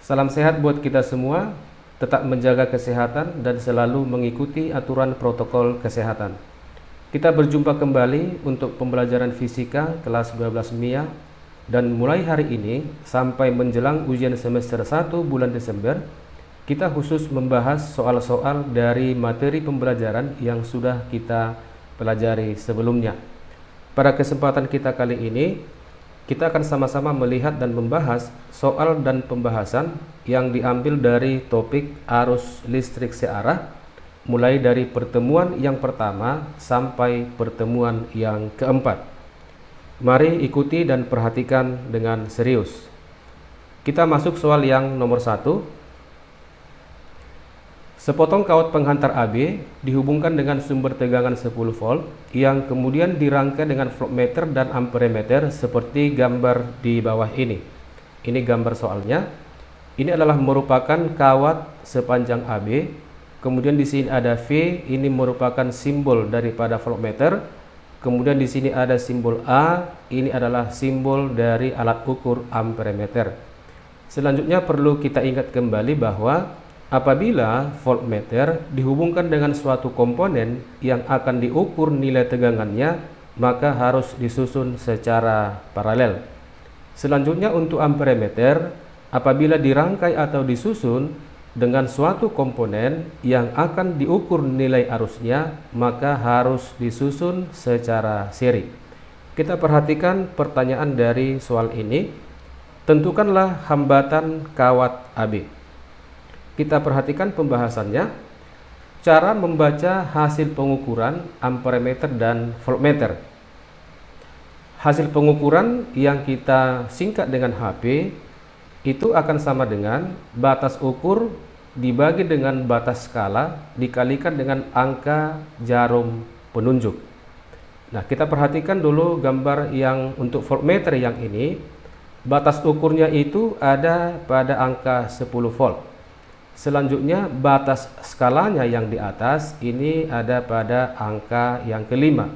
Salam sehat buat kita semua, tetap menjaga kesehatan dan selalu mengikuti aturan protokol kesehatan. Kita berjumpa kembali untuk pembelajaran fisika kelas 12 MIA dan mulai hari ini sampai menjelang ujian semester 1 bulan Desember, kita khusus membahas soal-soal dari materi pembelajaran yang sudah kita pelajari sebelumnya. Pada kesempatan kita kali ini, kita akan sama-sama melihat dan membahas soal dan pembahasan yang diambil dari topik arus listrik searah, mulai dari pertemuan yang pertama sampai pertemuan yang keempat. Mari ikuti dan perhatikan dengan serius. Kita masuk soal yang nomor 1. Sepotong kawat penghantar AB dihubungkan dengan sumber tegangan 10 volt yang kemudian dirangkai dengan voltmeter dan amperemeter seperti gambar di bawah ini. Ini gambar soalnya. Ini adalah merupakan kawat sepanjang AB. Kemudian di sini ada V, ini merupakan simbol daripada voltmeter. Kemudian di sini ada simbol A, ini adalah simbol dari alat ukur amperemeter. Selanjutnya perlu kita ingat kembali bahwa apabila voltmeter dihubungkan dengan suatu komponen yang akan diukur nilai tegangannya, maka harus disusun secara paralel. Selanjutnya untuk amperemeter, apabila dirangkai atau disusun dengan suatu komponen yang akan diukur nilai arusnya, maka harus disusun secara seri. Kita perhatikan pertanyaan dari soal ini. Tentukanlah hambatan kawat AB. Kita perhatikan pembahasannya. Cara membaca hasil pengukuran amperemeter dan voltmeter. Hasil pengukuran yang kita singkat dengan HP itu akan sama dengan batas ukur dibagi dengan batas skala dikalikan dengan angka jarum penunjuk. Nah, kita perhatikan dulu gambar yang untuk voltmeter yang ini. Batas ukurnya itu ada pada angka 10 volt. Selanjutnya batas skalanya yang di atas ini ada pada angka yang kelima.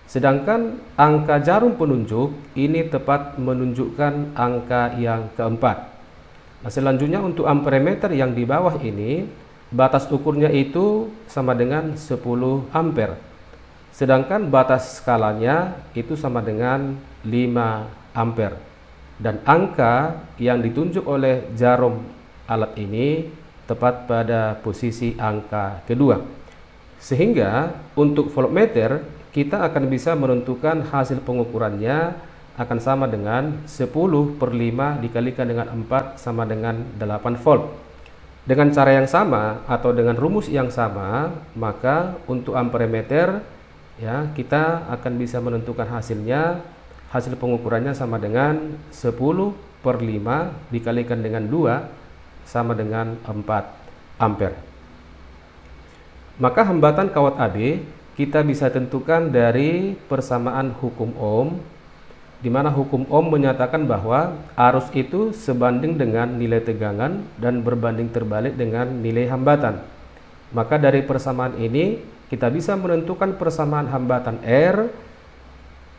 Sedangkan angka jarum penunjuk ini tepat menunjukkan angka yang keempat. Nah, selanjutnya untuk amperemeter yang di bawah ini, batas ukurnya itu sama dengan 10 ampere. Sedangkan batas skalanya itu sama dengan 5 ampere. Dan angka yang ditunjuk oleh jarum alat ini tepat pada posisi angka kedua. Sehingga untuk voltmeter kita akan bisa menentukan hasil pengukurannya akan sama dengan 10 per 5 dikalikan dengan 4 sama dengan 8 volt. Dengan cara yang sama atau dengan rumus yang sama, maka untuk amperemeter ya kita akan bisa menentukan hasilnya. Hasil pengukurannya sama dengan 10 per 5 dikalikan dengan 2 sama dengan 4 ampere. Maka hambatan kawat AB kita bisa tentukan dari persamaan hukum Ohm, di mana hukum Ohm menyatakan bahwa arus itu sebanding dengan nilai tegangan dan berbanding terbalik dengan nilai hambatan. Maka dari persamaan ini kita bisa menentukan persamaan hambatan R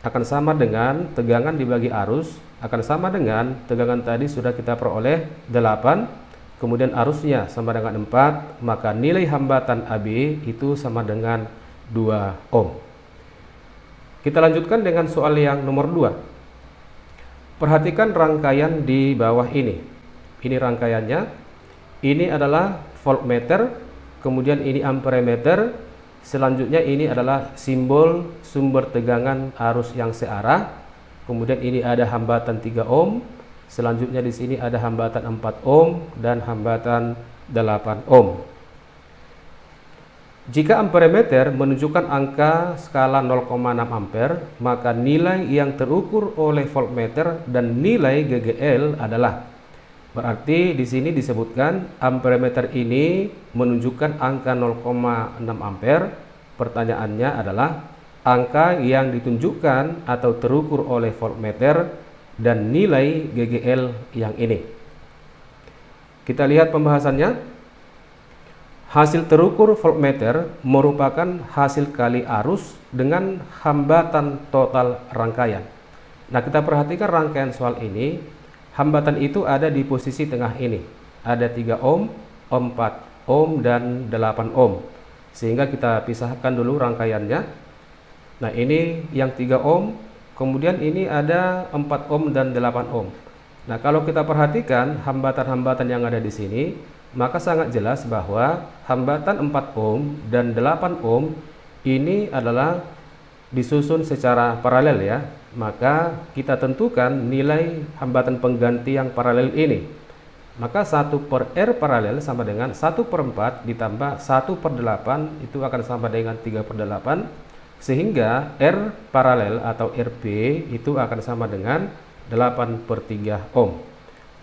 akan sama dengan tegangan dibagi arus akan sama dengan tegangan tadi sudah kita peroleh 8. Kemudian arusnya sama dengan 4, maka nilai hambatan AB itu sama dengan 2 ohm. Kita lanjutkan dengan soal yang nomor 2. Perhatikan rangkaian di bawah ini. Ini rangkaiannya. Ini adalah voltmeter, kemudian ini amperemeter. Selanjutnya ini adalah simbol sumber tegangan arus yang searah. Kemudian ini ada hambatan 3 ohm. Selanjutnya di sini ada hambatan 4 ohm dan hambatan 8 ohm. Jika amperemeter menunjukkan angka skala 0,6 ampere, maka nilai yang terukur oleh voltmeter dan nilai GGL adalah. Berarti di sini disebutkan amperemeter ini menunjukkan angka 0,6 ampere. Pertanyaannya adalah angka yang ditunjukkan atau terukur oleh voltmeter dan nilai GGL yang ini. Kita lihat pembahasannya. Hasil terukur voltmeter merupakan hasil kali arus dengan hambatan total rangkaian. Nah, kita perhatikan rangkaian soal ini. hambatan itu ada di posisi tengah ini. Ada 3 ohm, 4 ohm, dan 8 ohm. Sehingga kita pisahkan dulu rangkaiannya. Nah, ini yang 3 ohm, kemudian ini ada 4 ohm dan 8 ohm. Nah, kalau kita perhatikan hambatan-hambatan yang ada di sini, maka sangat jelas bahwa hambatan 4 ohm dan 8 ohm ini adalah disusun secara paralel ya. Maka kita tentukan nilai hambatan pengganti yang paralel ini. Maka 1/R paralel sama dengan 1/4 ditambah 1/8 itu akan sama dengan 3/8, sehingga R paralel atau RP itu akan sama dengan 8/3 ohm.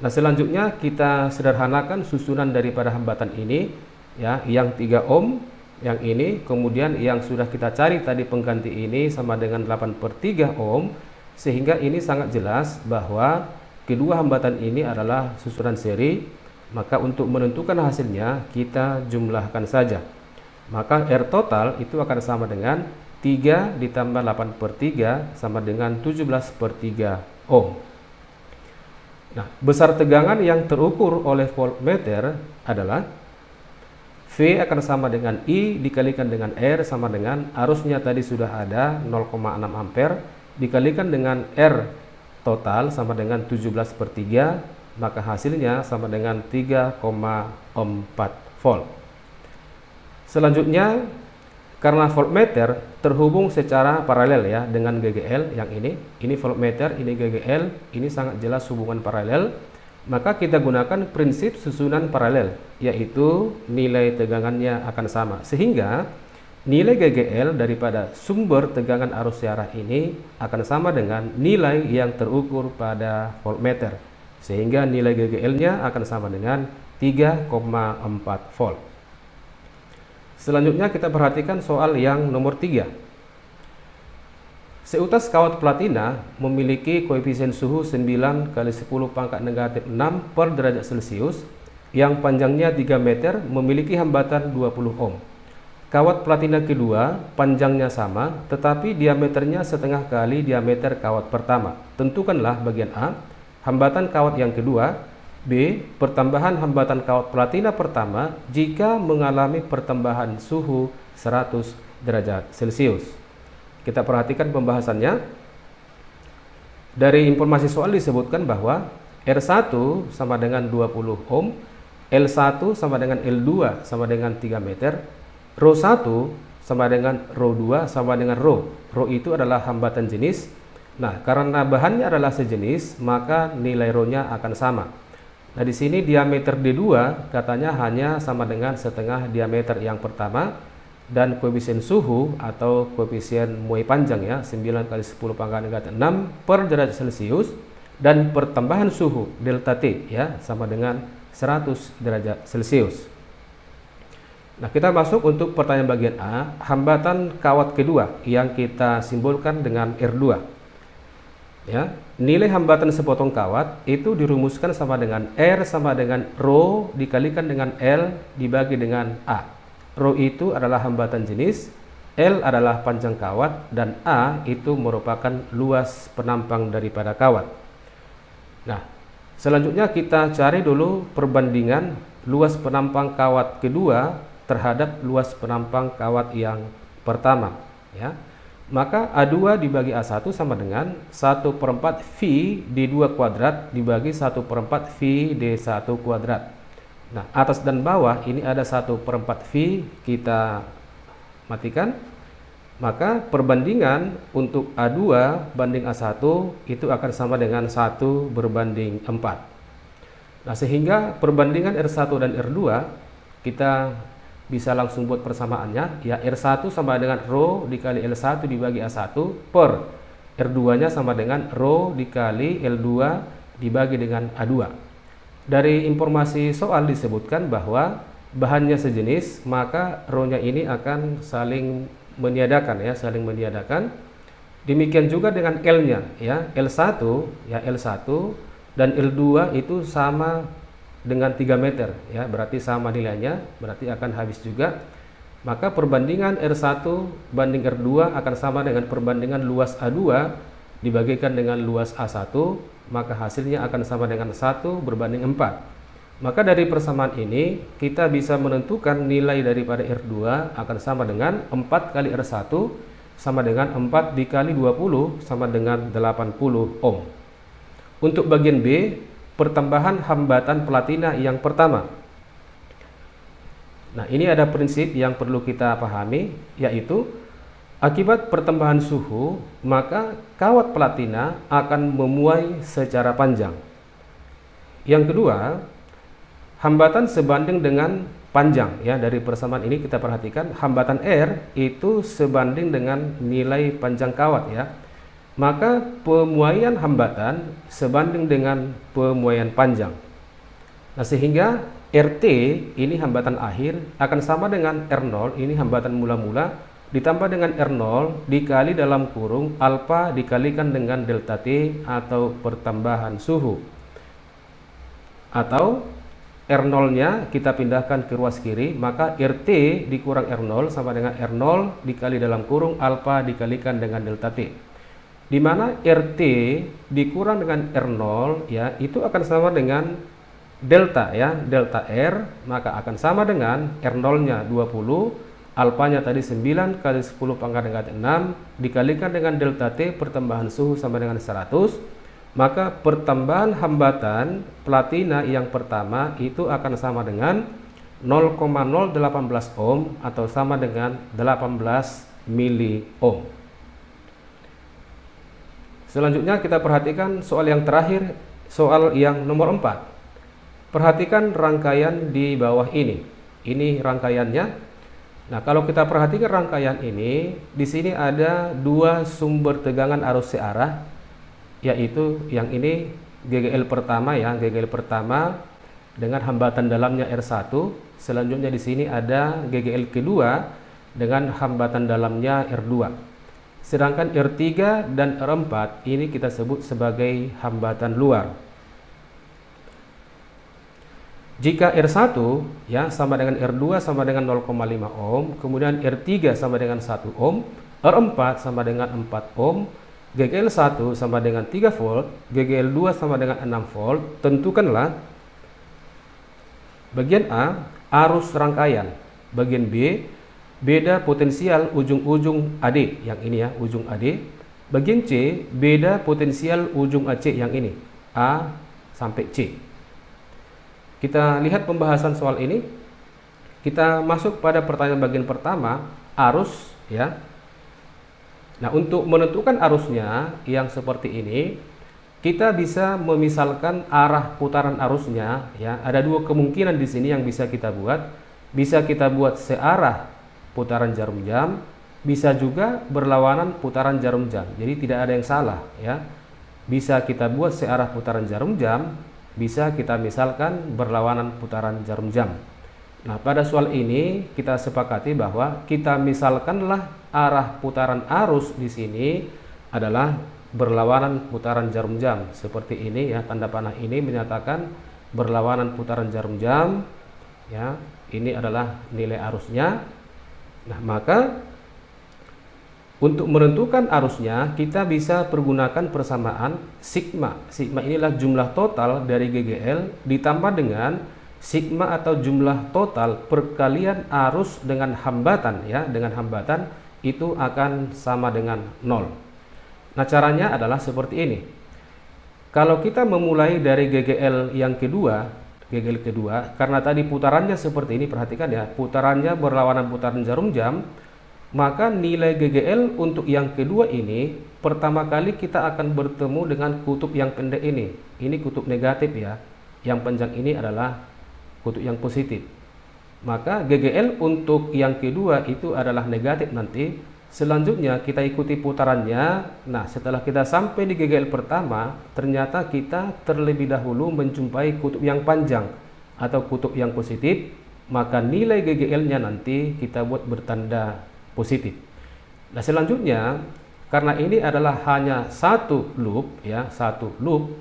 Nah, selanjutnya kita sederhanakan susunan daripada hambatan ini ya, yang 3 ohm, yang ini, kemudian yang sudah kita cari tadi pengganti ini sama dengan 8/3 ohm, sehingga ini sangat jelas bahwa kedua hambatan ini adalah susunan seri. Maka untuk menentukan hasilnya kita jumlahkan saja. Maka R total itu akan sama dengan 3 ditambah 8/3 sama dengan 17/3 ohm. Nah, besar tegangan yang terukur oleh voltmeter adalah V akan sama dengan I dikalikan dengan R sama dengan arusnya tadi sudah ada 0,6 ampere dikalikan dengan R total sama dengan 17/3, maka hasilnya sama dengan 3,4 volt. Selanjutnya, karena voltmeter terhubung secara paralel ya dengan GGL yang ini voltmeter, ini GGL, ini sangat jelas hubungan paralel. Maka kita gunakan prinsip susunan paralel, yaitu nilai tegangannya akan sama. Sehingga nilai GGL daripada sumber tegangan arus searah ini akan sama dengan nilai yang terukur pada voltmeter. Sehingga nilai GGL-nya akan sama dengan 3,4 volt. Selanjutnya kita perhatikan soal yang nomor 3. Seutas kawat platina memiliki koefisien suhu 9 kali 10 pangkat negatif 6 per derajat Celcius yang panjangnya 3 meter memiliki hambatan 20 ohm. Kawat platina kedua panjangnya sama tetapi diameternya setengah kali diameter kawat pertama. Tentukanlah bagian A, hambatan kawat yang kedua. B, pertambahan hambatan kawat platina pertama jika mengalami pertambahan suhu 100 derajat Celcius. Kita perhatikan pembahasannya. Dari informasi soal disebutkan bahwa R1 sama dengan 20 ohm, L1 sama dengan L2 sama dengan 3 meter, Rho1 sama dengan Rho2 sama dengan Rho. Rho itu adalah hambatan jenis. Nah, karena bahannya adalah sejenis, maka nilai Rho-nya akan sama. Nah, di sini diameter D2 katanya hanya sama dengan setengah diameter yang pertama. Dan koefisien suhu atau koefisien muai panjang ya 9 kali 10 pangkat negatif 6 per derajat Celcius, dan pertambahan suhu delta T ya sama dengan 100 derajat Celcius. Nah, kita masuk untuk pertanyaan bagian A, hambatan kawat kedua yang kita simbolkan dengan R2. Ya, nilai hambatan sepotong kawat itu dirumuskan sama dengan R sama dengan Rho dikalikan dengan L dibagi dengan A. Rho itu adalah hambatan jenis, L adalah panjang kawat, dan A itu merupakan luas penampang daripada kawat. Nah, selanjutnya kita cari dulu perbandingan luas penampang kawat kedua terhadap luas penampang kawat yang pertama ya. Maka A2 dibagi A1 sama dengan 1/4 V D2 kuadrat dibagi 1/4 V D1 kuadrat. Nah, atas dan bawah ini ada 1/4 V, kita matikan. Maka perbandingan untuk A2 banding A1 itu akan sama dengan 1/4. Nah, sehingga perbandingan R1 dan R2 kita bisa langsung buat persamaannya ya. R1 sama dengan Rho dikali L1 dibagi A1 per R2 nya sama dengan Rho dikali L2 dibagi dengan A2. Dari informasi soal disebutkan bahwa bahannya sejenis, maka Rho-nya ini akan saling meniadakan ya, saling meniadakan. Demikian juga dengan L-nya ya, L1 ya, L1 dan L2 itu sama dengan 3 meter ya, berarti sama nilainya, berarti akan habis juga. Maka perbandingan R1 banding R2 akan sama dengan perbandingan luas A2 dibagikan dengan luas A1, maka hasilnya akan sama dengan 1 berbanding 4. Maka dari persamaan ini kita bisa menentukan nilai daripada R2 akan sama dengan 4 kali R1 sama dengan 4 dikali 20 sama dengan 80 ohm. Untuk bagian B, pertambahan hambatan platina yang pertama. Nah, ini ada prinsip yang perlu kita pahami, yaitu akibat pertambahan suhu, maka kawat platina akan memuai secara panjang. Yang kedua, hambatan sebanding dengan panjang, ya. Dari persamaan ini kita perhatikan hambatan R itu sebanding dengan nilai panjang kawat, ya. Maka pemuaian hambatan sebanding dengan pemuaian panjang. Nah, sehingga RT ini hambatan akhir akan sama dengan R0, ini hambatan mula-mula, ditambah dengan R0 dikali dalam kurung alfa dikalikan dengan delta T atau pertambahan suhu. Atau R0-nya kita pindahkan ke ruas kiri, maka RT dikurang R0 sama dengan R0 dikali dalam kurung alfa dikalikan dengan delta T. Di mana RT dikurang dengan R0, ya, itu akan sama dengan delta, ya, delta R, maka akan sama dengan R0-nya 20, alfanya tadi 9 kali 10 pangkat dengan 6 dikalikan dengan delta T pertambahan suhu sama dengan 100, maka pertambahan hambatan platina yang pertama itu akan sama dengan 0,018 ohm atau sama dengan 18 mili ohm. Selanjutnya kita perhatikan soal yang terakhir, soal yang nomor 4. Perhatikan rangkaian di bawah ini. Ini rangkaiannya. Nah, kalau kita perhatikan rangkaian ini, di sini ada dua sumber tegangan arus searah, yaitu yang ini GGL pertama, ya, GGL pertama dengan hambatan dalamnya R1. Selanjutnya di sini ada GGL kedua dengan hambatan dalamnya R2. Sedangkan R3 dan R4 ini kita sebut sebagai hambatan luar. Jika R1, ya, sama dengan R2 sama dengan 0,5 ohm, kemudian R3 sama dengan 1 ohm, R4 sama dengan 4 ohm, GGL1 sama dengan 3 volt, GGL2 sama dengan 6 volt, tentukanlah bagian A, arus rangkaian, bagian B, beda potensial ujung-ujung AD, yang ini, ya, ujung AD, bagian C, beda potensial ujung AC, yang ini, A sampai C. Kita lihat pembahasan soal ini. Kita masuk pada pertanyaan bagian pertama, arus, ya. Nah, untuk menentukan arusnya yang seperti ini, kita bisa memisalkan arah putaran arusnya, ya. Ada dua kemungkinan di sini yang bisa kita buat. Bisa kita buat searah putaran jarum jam, bisa juga berlawanan putaran jarum jam. Jadi tidak ada yang salah, ya. Bisa kita buat searah putaran jarum jam, bisa kita misalkan berlawanan putaran jarum jam. Nah, pada soal ini kita sepakati bahwa kita misalkanlah arah putaran arus di sini adalah berlawanan putaran jarum jam. Seperti ini, ya, tanda panah ini menyatakan berlawanan putaran jarum jam, ya. Ini adalah nilai arusnya. Nah, maka untuk menentukan arusnya kita bisa pergunakan persamaan sigma. Sigma inilah jumlah total dari GGL ditambah dengan sigma atau jumlah total perkalian arus dengan hambatan, ya, dengan hambatan itu akan sama dengan 0. Nah, caranya adalah seperti ini. Kalau kita memulai dari GGL yang kedua, GGL kedua, karena tadi putarannya seperti ini, perhatikan, ya, putarannya berlawanan putaran jarum jam, maka nilai GGL untuk yang kedua ini pertama kali kita akan bertemu dengan kutub yang pendek ini. Ini kutub negatif, ya. Yang panjang ini adalah kutub yang positif. Maka GGL untuk yang kedua itu adalah negatif nanti. Selanjutnya kita ikuti putarannya. Nah, setelah kita sampai di GGL pertama, ternyata kita terlebih dahulu menjumpai kutub yang panjang atau kutub yang positif, maka nilai GGL-nya nanti kita buat bertanda positif. Nah, selanjutnya karena ini adalah hanya satu loop, ya, satu loop,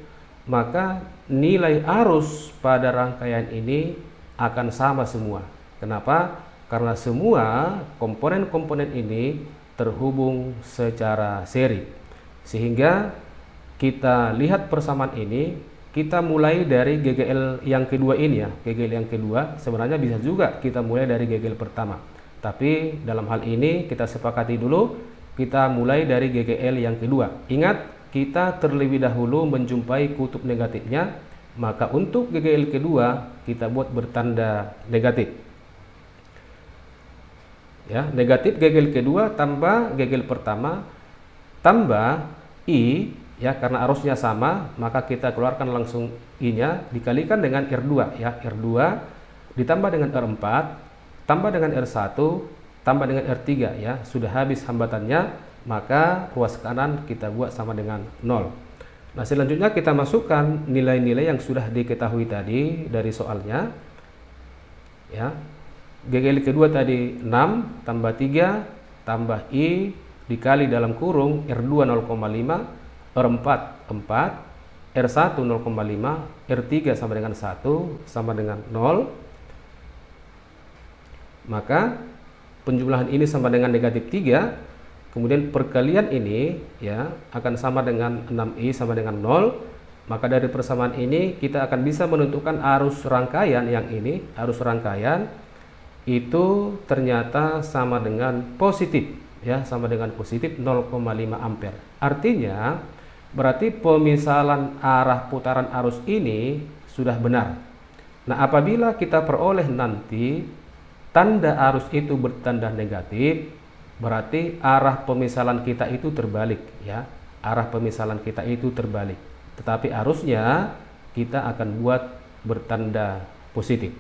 maka nilai arus pada rangkaian ini akan sama semua. Kenapa? Karena semua komponen-komponen ini terhubung secara seri. Sehingga kita lihat persamaan ini, kita mulai dari GGL yang kedua ini ya. GGL yang kedua sebenarnya bisa juga kita mulai dari GGL pertama. Tapi dalam hal ini kita sepakati dulu, kita mulai dari GGL yang kedua. Ingat, kita terlebih dahulu menjumpai kutub negatifnya, maka untuk GGL kedua kita buat bertanda negatif. Ya, negatif GGL kedua tambah GGL pertama tambah I, ya, karena arusnya sama, maka kita keluarkan langsung I-nya dikalikan dengan R2 ya. R2 ditambah dengan R4 tambah dengan R1 tambah dengan R3 ya. Sudah habis hambatannya, maka ruas kanan kita buat sama dengan 0. Nah, selanjutnya kita masukkan nilai-nilai yang sudah diketahui tadi dari soalnya ya. GGL kedua tadi 6 tambah 3 tambah I dikali dalam kurung R2 0,5, R4 4, R1 0,5, R3 sama dengan 1 sama dengan 0. Maka penjumlahan ini sama dengan negatif 3, kemudian perkalian ini ya akan sama dengan 6I sama dengan 0. Maka dari persamaan ini kita akan bisa menentukan arus rangkaian yang ini, arus rangkaian itu ternyata sama dengan positif ya, sama dengan positif 0,5 ampere. Artinya berarti pemisalan arah putaran arus ini sudah benar. Nah, apabila kita peroleh nanti tanda arus itu bertanda negatif, berarti arah pemisalan kita itu terbalik ya. Arah pemisalan kita itu terbalik. Tetapi arusnya kita akan buat bertanda positif.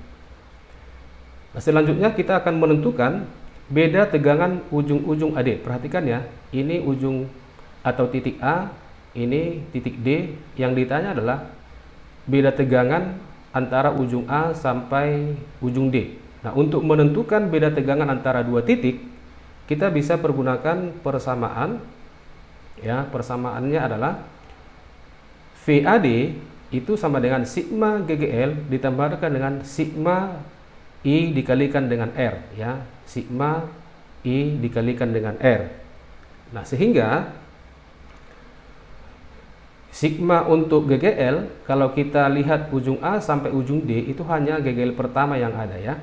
Nah, selanjutnya kita akan menentukan beda tegangan ujung-ujung AD. Perhatikan ya, ini ujung atau titik A, ini titik D. Yang ditanya adalah beda tegangan antara ujung A sampai ujung D. Nah, untuk menentukan beda tegangan antara dua titik, kita bisa pergunakan persamaan. Ya, persamaannya adalah VAD itu sama dengan sigma GGL ditambahkan dengan sigma I dikalikan dengan R ya, sigma I dikalikan dengan R. Nah, sehingga sigma untuk GGL kalau kita lihat ujung A sampai ujung D itu hanya GGL pertama yang ada ya.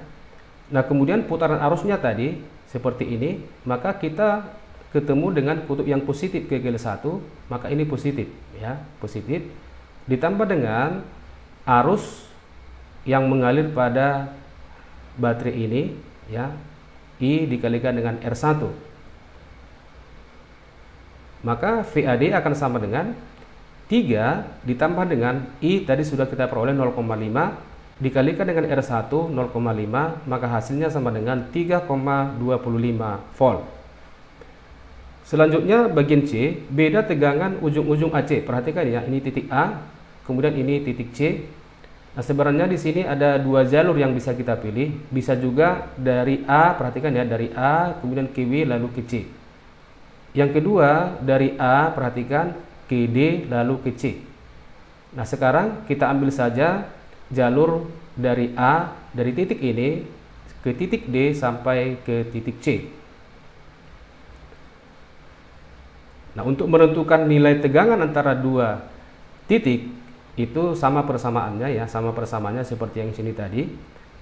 Nah, kemudian putaran arusnya tadi seperti ini, maka kita ketemu dengan kutub yang positif GGL 1, maka ini positif ya, positif ditambah dengan arus yang mengalir pada baterai ini ya, I dikalikan dengan R1, maka VAD akan sama dengan 3 ditambah dengan I tadi sudah kita peroleh 0,5 dikalikan dengan R1 0,5, maka hasilnya sama dengan 3,25 volt. Selanjutnya bagian C, beda tegangan ujung-ujung AC. Perhatikan ya, ini titik A, kemudian ini titik C. Nah, sebenarnya di sini ada dua jalur yang bisa kita pilih. Bisa juga dari A, perhatikan ya, dari A kemudian ke W lalu ke C. Yang kedua dari A, perhatikan, ke D lalu ke C. Nah, sekarang kita ambil saja jalur dari A, dari titik ini ke titik D sampai ke titik C. Nah, untuk menentukan nilai tegangan antara dua titik itu sama persamaannya ya, sama persamaannya seperti yang sini tadi.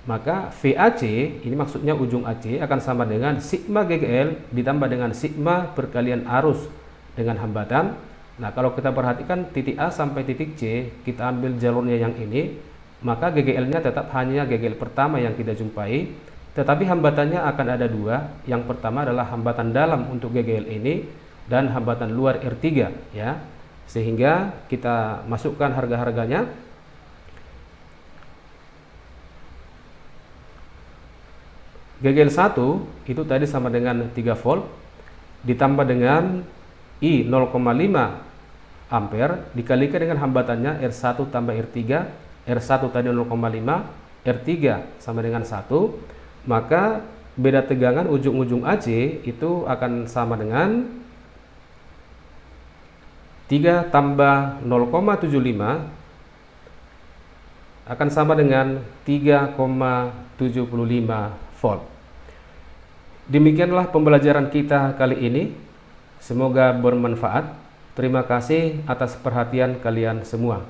Maka VAC ini maksudnya ujung AC akan sama dengan sigma GGL ditambah dengan sigma perkalian arus dengan hambatan. Nah, kalau kita perhatikan titik A sampai titik C, kita ambil jalurnya yang ini, maka GGL-nya tetap hanya GGL pertama yang kita jumpai, tetapi hambatannya akan ada dua. Yang pertama adalah hambatan dalam untuk GGL ini dan hambatan luar R3 ya. Sehingga kita masukkan harga-harganya. GGL 1 itu tadi sama dengan 3 volt ditambah dengan I 0,5 ampere dikalikan dengan hambatannya R1 tambah R3. R1 tadi 0,5, R3 sama dengan 1, maka beda tegangan ujung-ujung AC itu akan sama dengan 3 tambah 0,75 akan sama dengan 3,75 volt. Demikianlah pembelajaran kita kali ini. Semoga bermanfaat. Terima kasih atas perhatian kalian semua.